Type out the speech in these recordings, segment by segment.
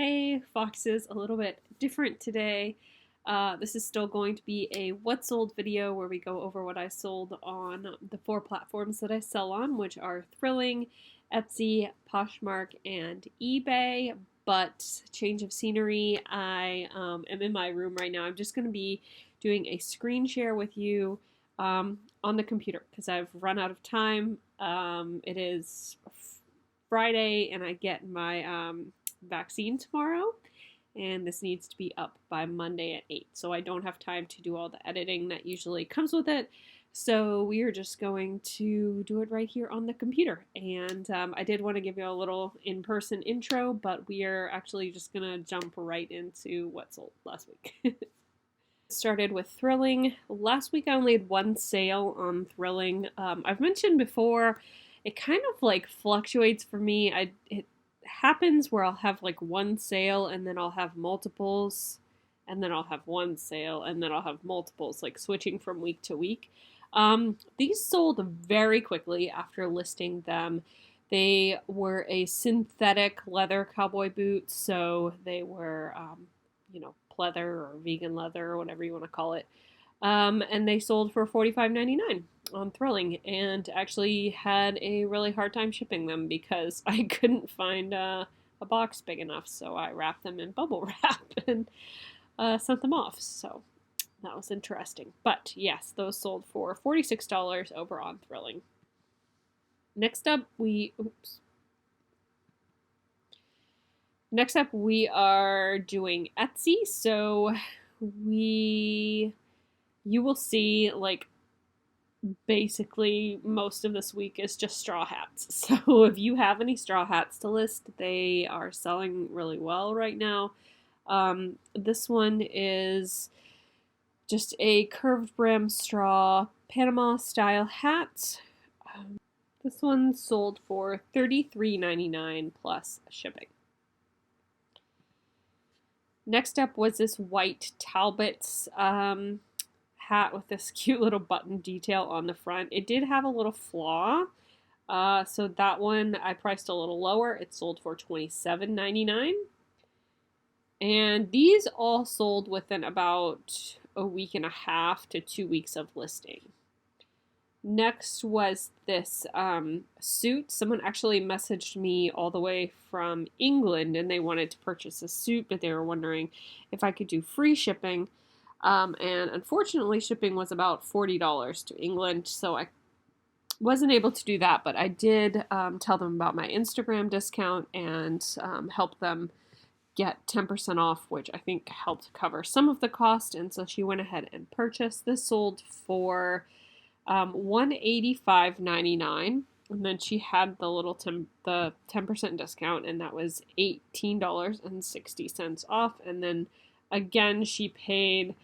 Hey, Foxes, a little bit different today. This is still going to be a what sold video where we go over what I sold on the 4 platforms that I sell on, which are Thrilling, Etsy, Poshmark, and eBay. But change of scenery, I am in my room right now. I'm just going to be doing a screen share with you on the computer because I've run out of time. It is Friday and I get my vaccine tomorrow, and this needs to be up by Monday at 8, so I don't have time to do all the editing that usually comes with it. So we are just going to do it right here on the computer. And I did want to give you a little in-person intro, but we are actually just going to jump right into what sold last week. Started with Thrilling. Last week I only had one sale on Thrilling. I've mentioned before, it kind of like fluctuates for me. It happens where I'll have like one sale and then I'll have multiples, and then I'll have one sale and then I'll have multiples, like switching from week to week. These sold very quickly after listing them. They were a synthetic leather cowboy boot, so they were, pleather or vegan leather or whatever you want to call it. And they sold for $45.99 on Thrilling, and actually had a really hard time shipping them because I couldn't find a box big enough, so I wrapped them in bubble wrap and sent them off. So that was interesting. But yes, those sold for $46 over on Thrilling. Next up, we are doing Etsy. So you will see, like, basically most of this week is just straw hats. So if you have any straw hats to list, they are selling really well right now. This one is just a curved brim straw Panama style hat. This one sold for $33.99 plus shipping. Next up was this white Talbot's hat with this cute little button detail on the front. It did have a little flaw, so that one I priced a little lower. It sold for $27.99. And these all sold within about a week and a half to 2 weeks of listing. Next was this suit. Someone actually messaged me all the way from England, and they wanted to purchase a suit, but they were wondering if I could do free shipping. And unfortunately, shipping was about $40 to England, so I wasn't able to do that, but I did tell them about my Instagram discount and help them get 10% off, which I think helped cover some of the cost, and so she went ahead and purchased. This sold for $185.99, and then she had the little the 10% discount, and that was $18.60 off, and then again she paid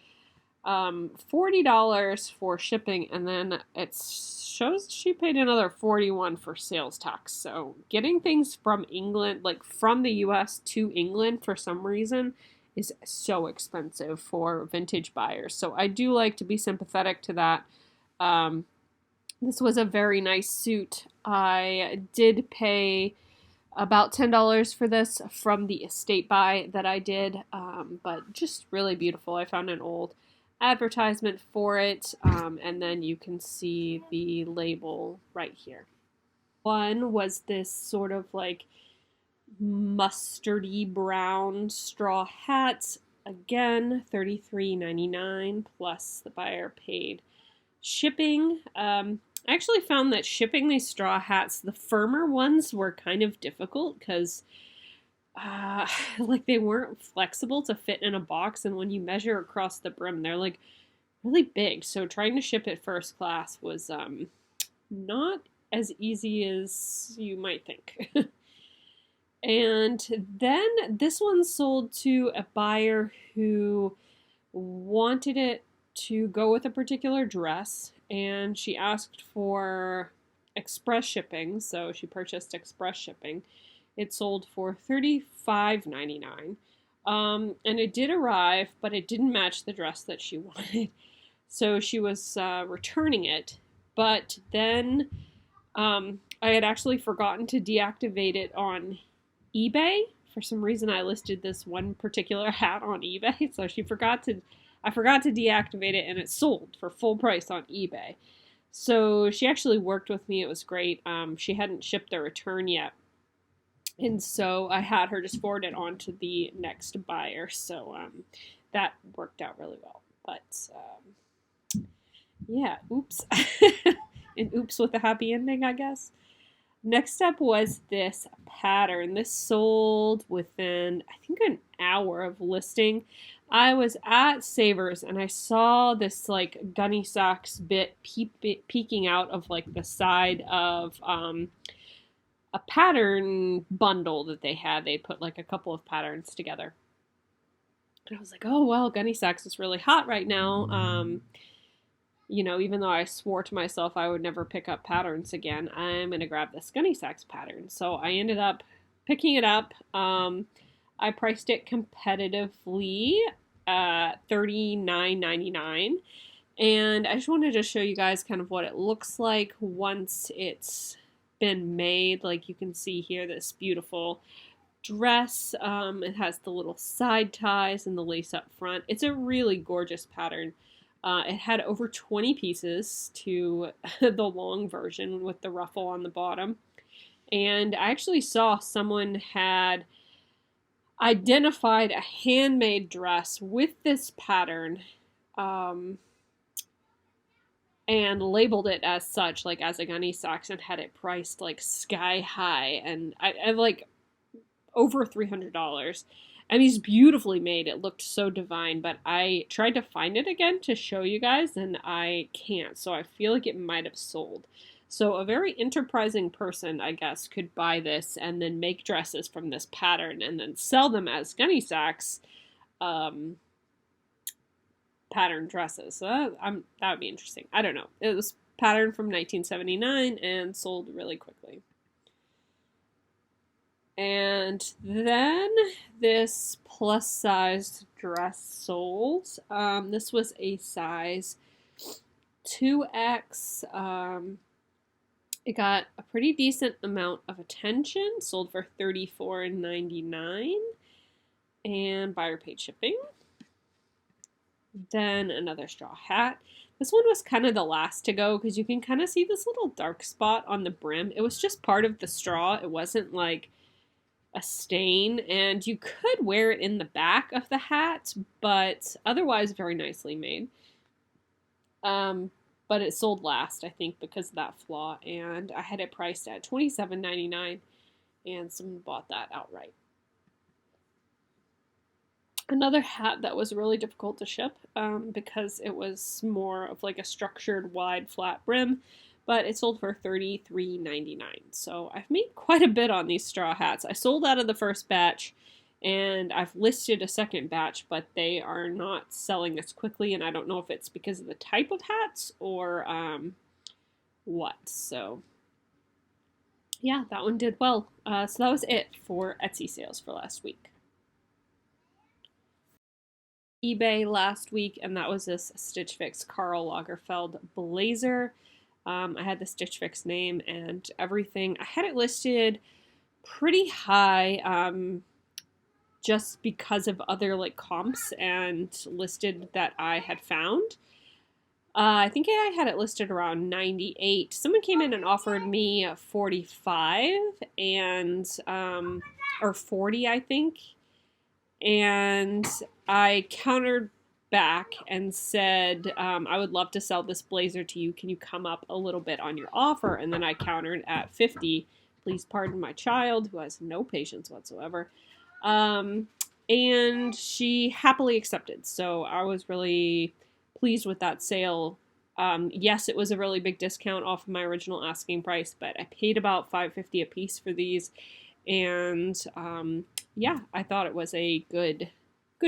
$40 for shipping, and then it shows she paid another $41 for sales tax. So getting things from England, like from the US to England, for some reason is so expensive for vintage buyers. So I do like to be sympathetic to that. This was a very nice suit. I did pay about $10 for this from the estate buy that I did, but just really beautiful. I found an old advertisement for it, and then you can see the label right here. One was this sort of like mustardy brown straw hat. Again, $33.99 plus the buyer paid shipping. I actually found that shipping these straw hats, the firmer ones, were kind of difficult because like they weren't flexible to fit in a box, and when you measure across the brim, they're like really big. So trying to ship it first class was not as easy as you might think. And then this one sold to a buyer who wanted it to go with a particular dress, and she asked for express shipping, so she purchased express shipping. It sold for $35.99, and it did arrive, but it didn't match the dress that she wanted, so she was returning it. But then I had actually forgotten to deactivate it on eBay for some reason I listed this one particular hat on eBay, so I forgot to deactivate it, and it sold for full price on eBay. So she actually worked with me. It was great. She hadn't shipped the return yet, and so I had her just forward it on to the next buyer. So that worked out really well. But yeah, oops. An oops with a happy ending, I guess. Next up was this pattern. This sold within, I think, an hour of listing. I was at Savers and I saw this like gunny socks bit peeking out of like the side of a pattern bundle that they had. They put like a couple of patterns together. And I was like, oh, well, gunny socks is really hot right now. You know, even though I swore to myself I would never pick up patterns again, I'm going to grab this gunny sacks pattern. So I ended up picking it up. I priced it competitively at $39.99. And I just wanted to show you guys kind of what it looks like once it's been made. Like you can see here, this beautiful dress. It has the little side ties and the lace up front. It's a really gorgeous pattern. It had over 20 pieces to the long version with the ruffle on the bottom. And I actually saw someone had identified a handmade dress with this pattern and labeled it as such, like as a gunny socks, and had it priced like sky high. And I like over $300. I mean, it's beautifully made. It looked so divine, but I tried to find it again to show you guys, and I can't. So I feel like it might have sold. So a very enterprising person, I guess, could buy this and then make dresses from this pattern and then sell them as gunny sacks pattern dresses. So that would be interesting. I don't know. It was pattern from 1979 and sold really quickly. And then this plus-sized dress sold. This was a size 2X. It got a pretty decent amount of attention. Sold for $34.99. And buyer paid shipping. Then another straw hat. This one was kind of the last to go because you can kind of see this little dark spot on the brim. It was just part of the straw. It wasn't like a stain, and you could wear it in the back of the hat, but otherwise very nicely made. But it sold last, I think, because of that flaw, and I had it priced at $27.99, and someone bought that outright. Another hat that was really difficult to ship because it was more of like a structured wide flat brim, but it sold for $33.99. So I've made quite a bit on these straw hats. I sold out of the first batch, and I've listed a second batch, but they are not selling as quickly, and I don't know if it's because of the type of hats or what. So yeah, that one did well. So that was it for Etsy sales for last week. eBay last week, and that was this Stitch Fix Karl Lagerfeld blazer. I had the Stitch Fix name and everything. I had it listed pretty high just because of other like comps and listed that I had found. I think I had it listed around 98. Someone came in and offered me 45 and or 40, I think. And I countered back and said, I would love to sell this blazer to you. Can you come up a little bit on your offer? And then I countered at 50. Please pardon my child, who has no patience whatsoever. And she happily accepted. So I was really pleased with that sale. Yes, it was a really big discount off of my original asking price, but I paid about $5.50 a piece for these. And yeah, I thought it was a good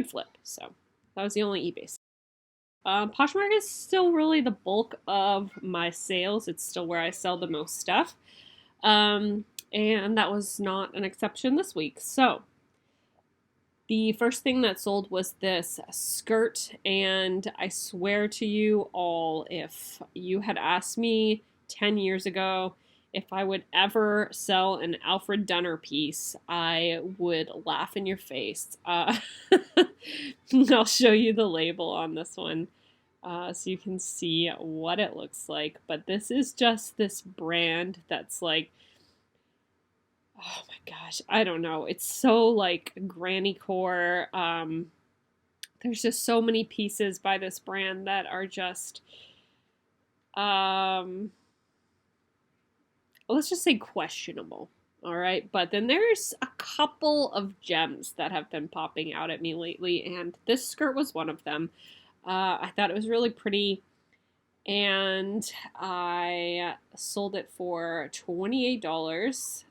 flip. So that was the only eBay sale. Poshmark is still really the bulk of my sales. It's still where I sell the most stuff. And that was not an exception this week. So the first thing that sold was this skirt, and I swear to you all, if you had asked me 10 years ago if I would ever sell an Alfred Dunner piece, I would laugh in your face. I'll show you the label on this one so you can see what it looks like. But this is just this brand that's like, oh my gosh, I don't know. It's so like granny core. There's just so many pieces by this brand that are just, let's just say questionable. All right. But then there's a couple of gems that have been popping out at me lately, and this skirt was one of them. I thought it was really pretty, and I sold it for $28.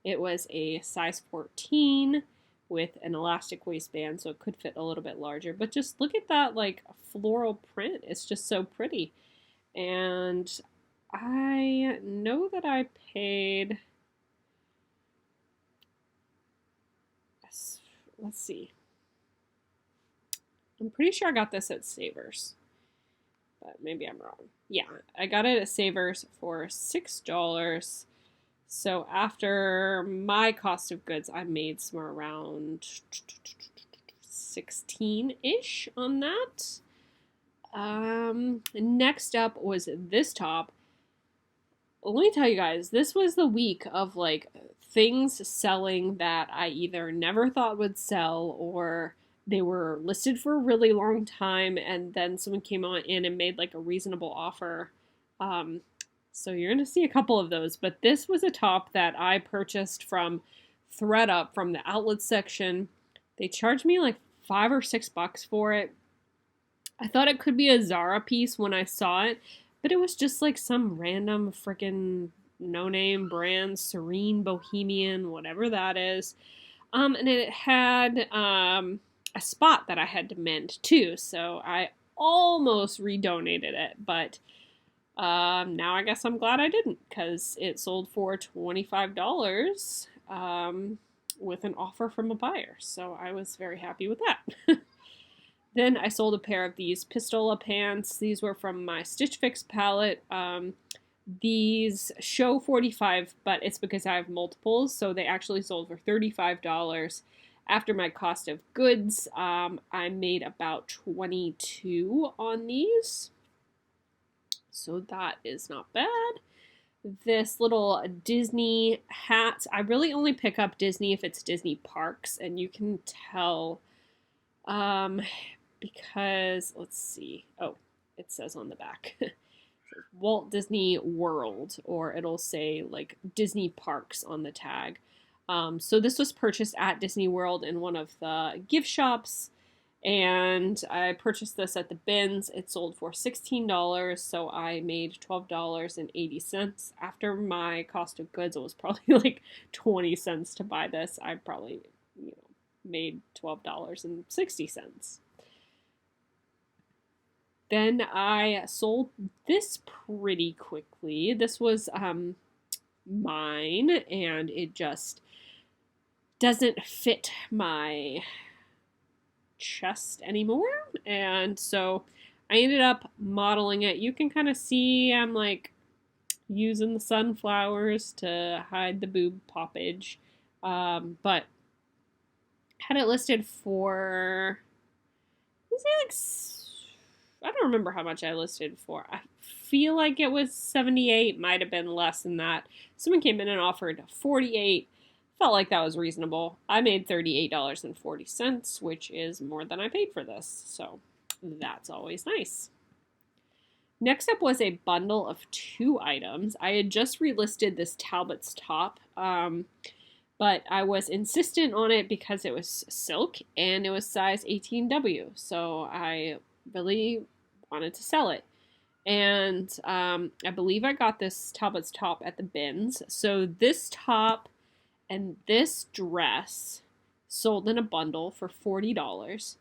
It was a size 14 with an elastic waistband, so it could fit a little bit larger. But just look at that like floral print. It's just so pretty. And I know that I paid, let's see. I'm pretty sure I got this at Savers, but maybe I'm wrong. Yeah, I got it at Savers for $6. So after my cost of goods, I made somewhere around 16-ish on that. Next up was this top. Let me tell you guys, this was the week of like things selling that I either never thought would sell, or they were listed for a really long time and then someone came on in and made like a reasonable offer. So you're going to see a couple of those, but this was a top that I purchased from ThredUp from the outlet section. They charged me like $5 or $6 for it. I thought it could be a Zara piece when I saw it, but it was just like some random freaking no-name brand, Serene Bohemian, whatever that is. And it had a spot that I had to mend too, so I almost redonated it, but now I guess I'm glad I didn't, because it sold for $25 with an offer from a buyer, so I was very happy with that. Then I sold a pair of these Pistola pants. These were from my Stitch Fix palette. These show 45, but it's because I have multiples, so they actually sold for $35. After my cost of goods, I made about 22 on these. So that is not bad. This little Disney hat. I really only pick up Disney if it's Disney parks, and you can tell because, let's see. Oh, it says on the back. It says Walt Disney World, or it'll say like Disney parks on the tag. So this was purchased at Disney World in one of the gift shops. And I purchased this at the bins. It sold for $16, so I made $12.80. After my cost of goods, it was probably like 20 cents to buy this. I probably, made $12.60. Then I sold this pretty quickly. This was mine, and it just doesn't fit my chest anymore, and so I ended up modeling it. You can kind of see I'm like using the sunflowers to hide the boob poppage, but had it listed for, I don't remember how much I listed for. I feel like it was 78, might have been less than that. Someone came in and offered 48. Felt like that was reasonable. I made $38.40, which is more than I paid for this, so that's always nice. Next up was a bundle of 2 items. I had just relisted this Talbot's top, but I was insistent on it because it was silk and it was size 18W, so I really wanted to sell it. And I believe I got this Talbot's top at the bins. So this top and this dress sold in a bundle for $40.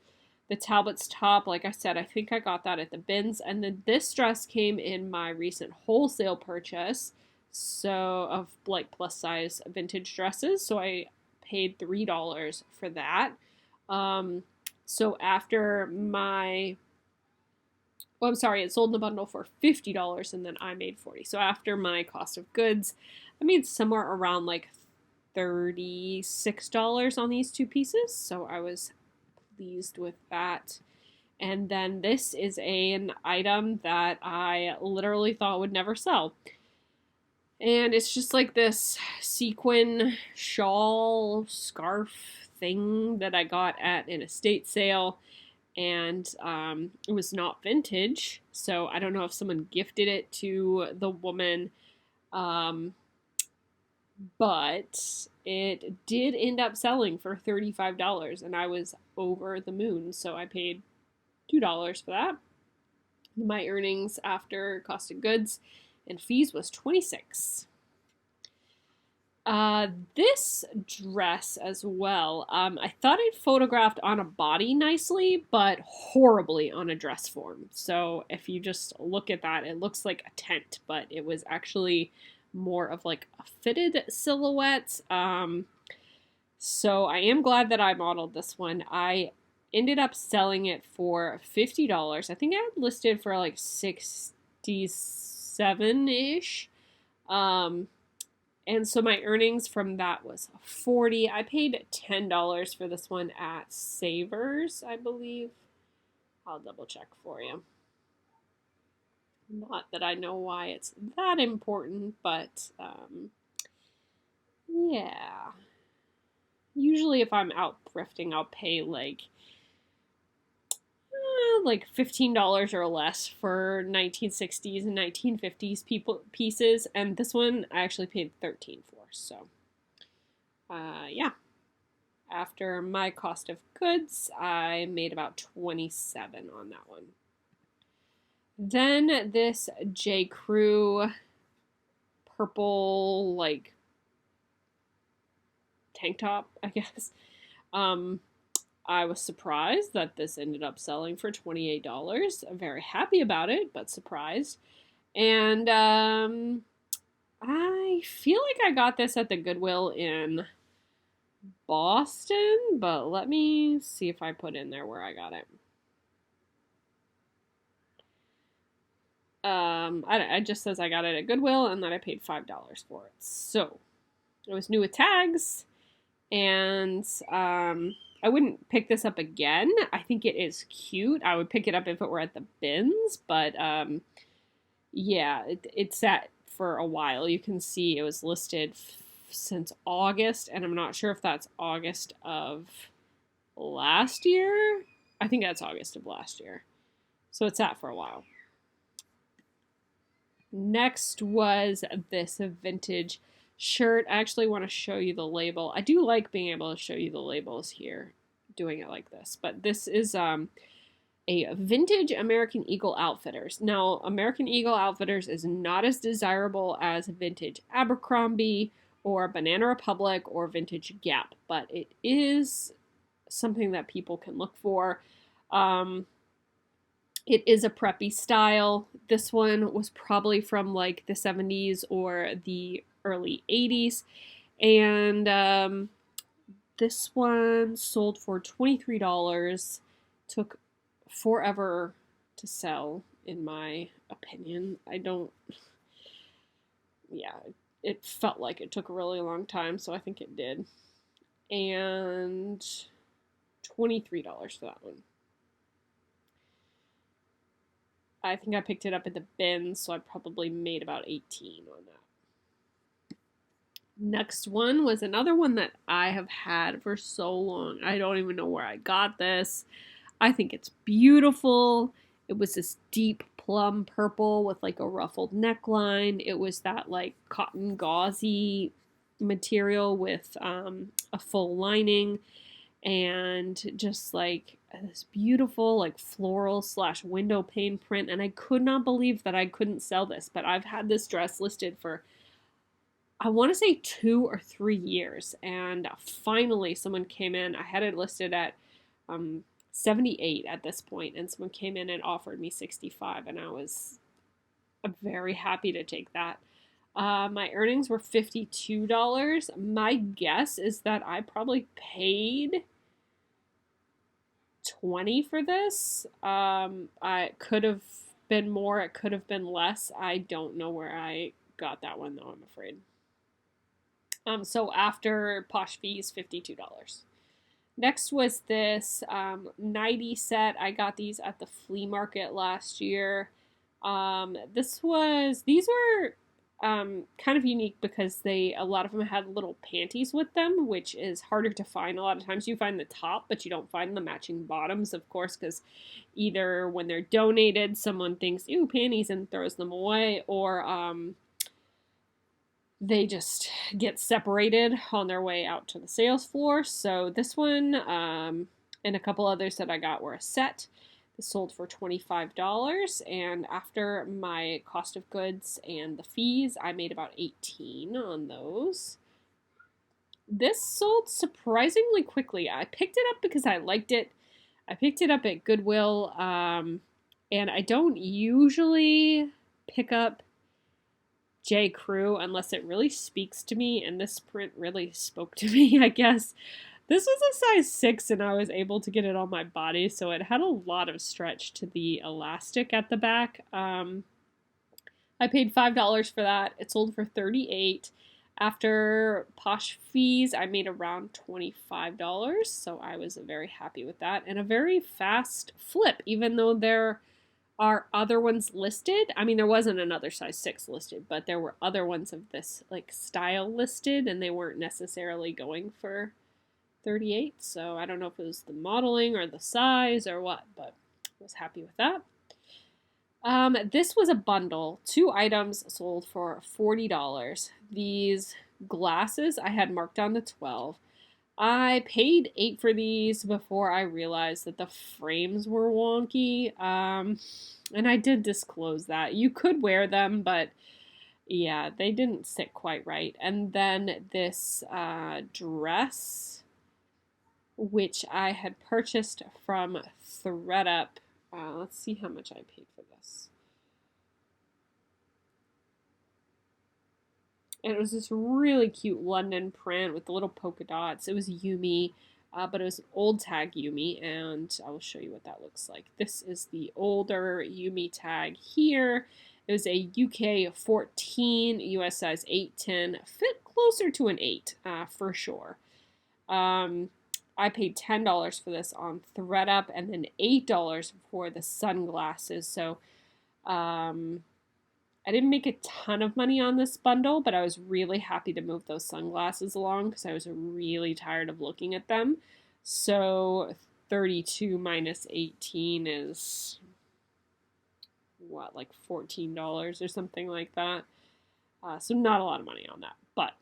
The Talbot's top, like I said, I think I got that at the bins. And then this dress came in my recent wholesale purchase, so of like plus size vintage dresses. So I paid $3 for that. So after my well, I'm sorry, it sold in the bundle for $50 and then I made $40. So after my cost of goods, I made somewhere around like $36 on these two pieces. So I was pleased with that. And then this is an item that I literally thought would never sell. And it's just like this sequin shawl scarf thing that I got at an estate sale. And it was not vintage, so I don't know if someone gifted it to the woman, but it did end up selling for $35, and I was over the moon, so I paid $2 for that. My earnings after cost of goods and fees was $26. This dress as well, I thought it photographed on a body nicely, but horribly on a dress form. So if you just look at that, it looks like a tent, but it was actually more of like a fitted silhouette. So I am glad that I modeled this one. I ended up selling it for $50. I think I had listed for like 67-ish. And so my earnings from that was $40. I paid $10 for this one at Savers, I believe. I'll double check for you. Not that I know why it's that important, but yeah. Usually if I'm out thrifting, I'll pay like $15 or less for 1960s and 1950s pieces, and this one I actually paid $13 for. So, yeah. After my cost of goods, I made about $27 on that one. Then this J. Crew purple like tank top, I guess. I was surprised that this ended up selling for $28. I'm very happy about it, but surprised. And I feel like I got this at the Goodwill in Boston, but let me see if I put in there where I got it. It just says I got it at Goodwill and that I paid $5 for it. So it was new with tags, and I wouldn't pick this up again. I think it is cute. I would pick it up if it were at the bins, but yeah, it sat for a while. You can see it was listed since August, and I'm not sure if that's August of last year. I think that's August of last year. So it sat for a while. Next was this vintage shirt. I actually want to show you the label. I do like being able to show you the labels here, doing it like this. But this is a vintage American Eagle Outfitters. Now, American Eagle Outfitters is not as desirable as vintage Abercrombie or Banana Republic or vintage Gap, but it is something that people can look for. It is a preppy style. This one was probably from like the 70s or the early 80s. And this one sold for $23. Took forever to sell, in my opinion. It felt like it took a really long time, so I think it did. And $23 for that one. I think I picked it up at the bins, so I probably made about $18 on that. Next one was another one that I have had for so long. I don't even know where I got this. I think it's beautiful. It was this deep plum purple with like a ruffled neckline. It was that like cotton gauzy material with a full lining and just like this beautiful like floral / window pane print. And I could not believe that I couldn't sell this, but I've had this dress listed for, I want to say 2 or 3 years. And finally someone came in. I had it listed at 78 at this point, and someone came in and offered me 65, and I was very happy to take that. My earnings were $52. My guess is that I probably paid $20 for this. I could have been more, it could have been less. I don't know where I got that one though, I'm afraid. So after Posh fees, $52. Next was this nightie set. I got these at the flea market last year. These were kind of unique because a lot of them had little panties with them, which is harder to find. A lot of times you find the top, but you don't find the matching bottoms, of course, because either when they're donated, someone thinks, ooh, panties, and throws them away, or they just get separated on their way out to the sales floor. So this one and a couple others that I got were a set. This sold for $25, and after my cost of goods and the fees, I made about $18 on those. This sold surprisingly quickly. I picked it up because I liked it. I picked it up at Goodwill, and I don't usually pick up J. Crew unless it really speaks to me, and this print really spoke to me, I guess. This was a size 6 and I was able to get it on my body, so it had a lot of stretch to the elastic at the back. I paid $5 for that. It sold for $38. After Posh fees, I made around $25, so I was very happy with that. And a very fast flip, even though there are other ones listed. I mean, there wasn't another size 6 listed, but there were other ones of this like style listed, and they weren't necessarily going for $38. So I don't know if it was the modeling or the size or what, but I was happy with that. This was a bundle. 2 items sold for $40. These glasses I had marked down to $12. I paid $8 for these before I realized that the frames were wonky. And I did disclose that. You could wear them, but yeah, they didn't sit quite right. And then this dress, which I had purchased from ThredUp. Let's see how much I paid for this. And it was this really cute London print with the little polka dots. It was Yumi, but it was an old tag Yumi, and I will show you what that looks like. This is the older Yumi tag here. It was a UK 14, US size 8-10, fit closer to an 8 for sure. I paid $10 for this on ThredUp, and then $8 for the sunglasses. So I didn't make a ton of money on this bundle, but I was really happy to move those sunglasses along because I was really tired of looking at them. So 32 minus 18 is what, like $14 or something like that. So not a lot of money on that, but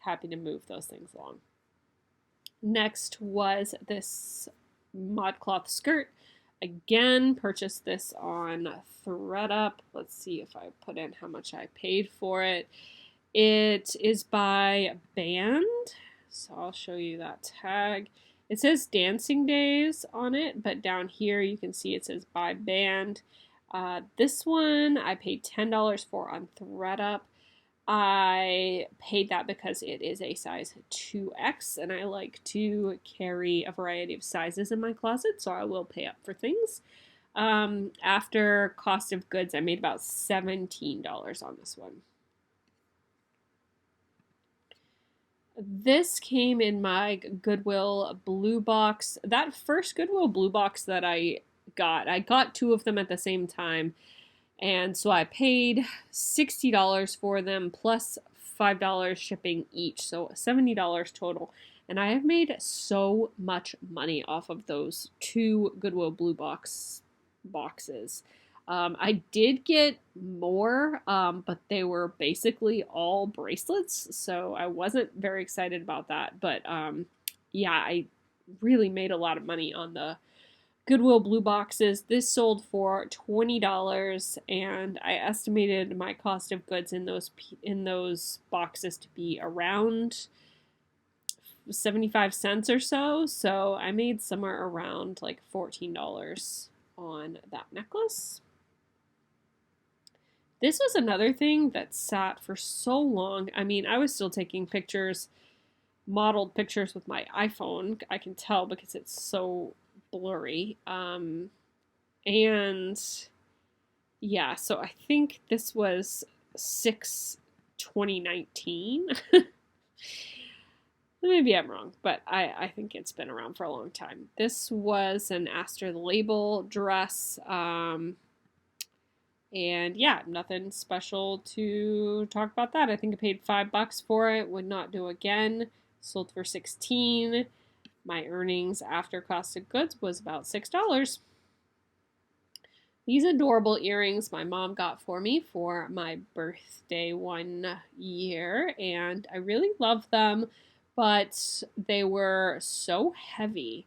happy to move those things along. Next was this ModCloth skirt. Again, purchased this on ThredUp. Let's see if I put in how much I paid for it. It is by Band, so I'll show you that tag. It says Dancing Days on it, but down here you can see it says by Band. This one I paid $10 for on ThredUp. I paid that because it is a size 2X, and I like to carry a variety of sizes in my closet, so I will pay up for things. After cost of goods, I made about $17 on this one. This came in my Goodwill blue box. That first Goodwill blue box that I got 2 of them at the same time. And so I paid $60 for them plus $5 shipping each, so $70 total. And I have made so much money off of those 2 Goodwill blue boxes. I did get more, but they were basically all bracelets, so I wasn't very excited about that. But yeah, I really made a lot of money on the Goodwill blue boxes. This sold for $20, and I estimated my cost of goods in those boxes to be around 75 cents or so. So I made somewhere around like $14 on that necklace. This was another thing that sat for so long. I mean, I was still taking pictures, modeled pictures with my iPhone. I can tell because it's so blurry. And Yeah, so I think this was 2019. Maybe I'm wrong, but I think it's been around for a long time. This was an Aster the Label dress. And yeah, nothing special to talk about that. I think I paid $5 for it. Would not do again. Sold for 16. My earnings after cost of goods was about $6. These adorable earrings my mom got for me for my birthday one year, and I really love them, but they were so heavy.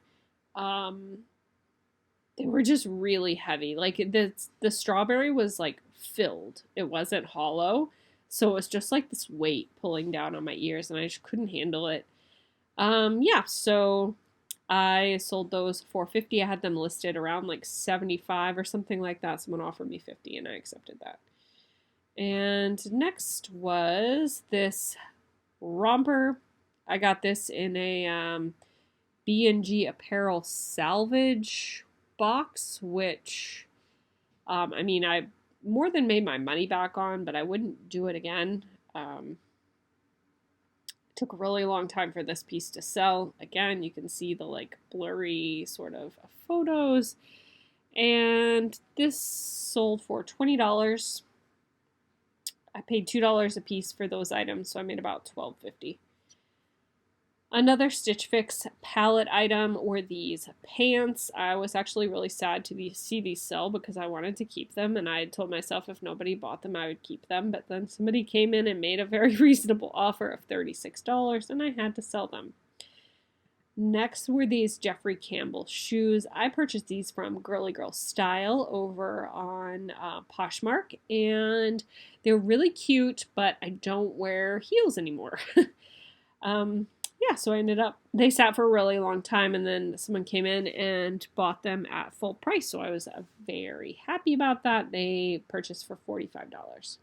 They were just really heavy. Like the strawberry was like filled. It wasn't hollow. So it was just like this weight pulling down on my ears and I just couldn't handle it. Yeah, so I sold those for $50. I had them listed around like $75 or something like that. Someone offered me $50 and I accepted that. And next was this romper. I got this in a B&G apparel salvage box, which I mean, I more than made my money back on, but I wouldn't do it again. It took a really long time for this piece to sell. Again, you can see the like blurry sort of photos. And this sold for $20. I paid $2 a piece for those items, so I made about $12.50. Another Stitch Fix palette item were these pants. I was actually really sad to see these sell because I wanted to keep them, and I had told myself if nobody bought them, I would keep them. But then somebody came in and made a very reasonable offer of $36, and I had to sell them. Next were these Jeffrey Campbell shoes. I purchased these from Girly Girl Style over on Poshmark, and they're really cute, but I don't wear heels anymore. Yeah, so they sat for a really long time, and then someone came in and bought them at full price, so I was very happy about that. They purchased for $45.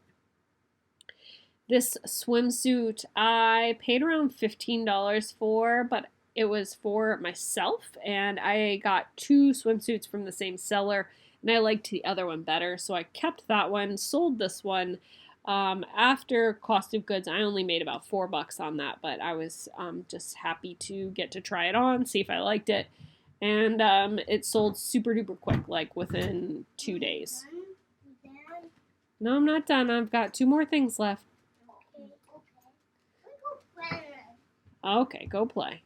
This swimsuit I paid around $15 for, but it was for myself, and I got 2 swimsuits from the same seller, and I liked the other one better, so I kept that one, sold this one. After cost of goods, I only made about $4 on that, but I was just happy to get to try it on, see if I liked it, and it sold super duper quick, like within 2 days. No, I'm not done. I've got 2 more things left. Okay, go play.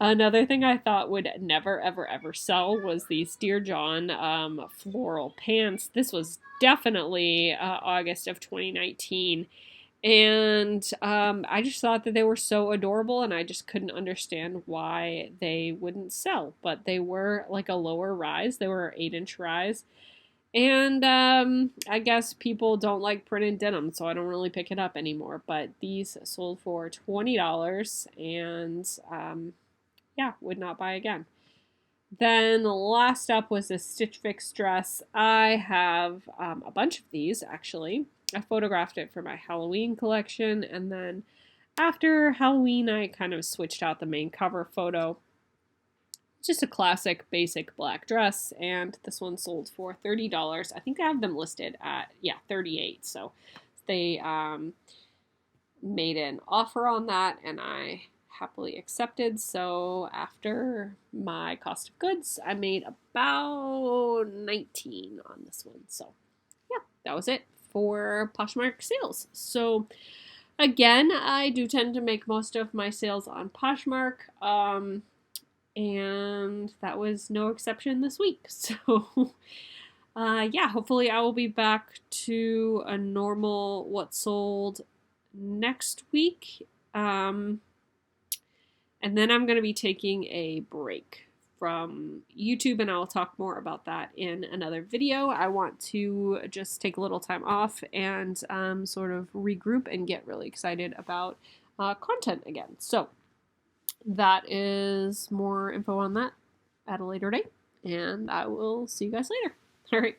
Another thing I thought would never, ever, ever sell was these Dear John floral pants. This was definitely August of 2019. And I just thought that they were so adorable, and I just couldn't understand why they wouldn't sell. But they were like a lower rise. They were 8-inch rise. And I guess people don't like printed denim, so I don't really pick it up anymore. But these sold for $20, and yeah, would not buy again. Then last up was a Stitch Fix dress. I have a bunch of these, actually. I photographed it for my Halloween collection, and then after Halloween, I kind of switched out the main cover photo. Just a classic, basic black dress, and this one sold for $30. I think I have them listed at, $38, so they made an offer on that, and I happily accepted. So after my cost of goods, I made about $19 on this one. So yeah, that was it for Poshmark sales. So again, I do tend to make most of my sales on Poshmark, and that was no exception this week. So yeah, hopefully I will be back to a normal what sold next week. And then I'm going to be taking a break from YouTube, and I'll talk more about that in another video. I want to just take a little time off and sort of regroup and get really excited about content again. So that is more info on that at a later date, and I will see you guys later. All right.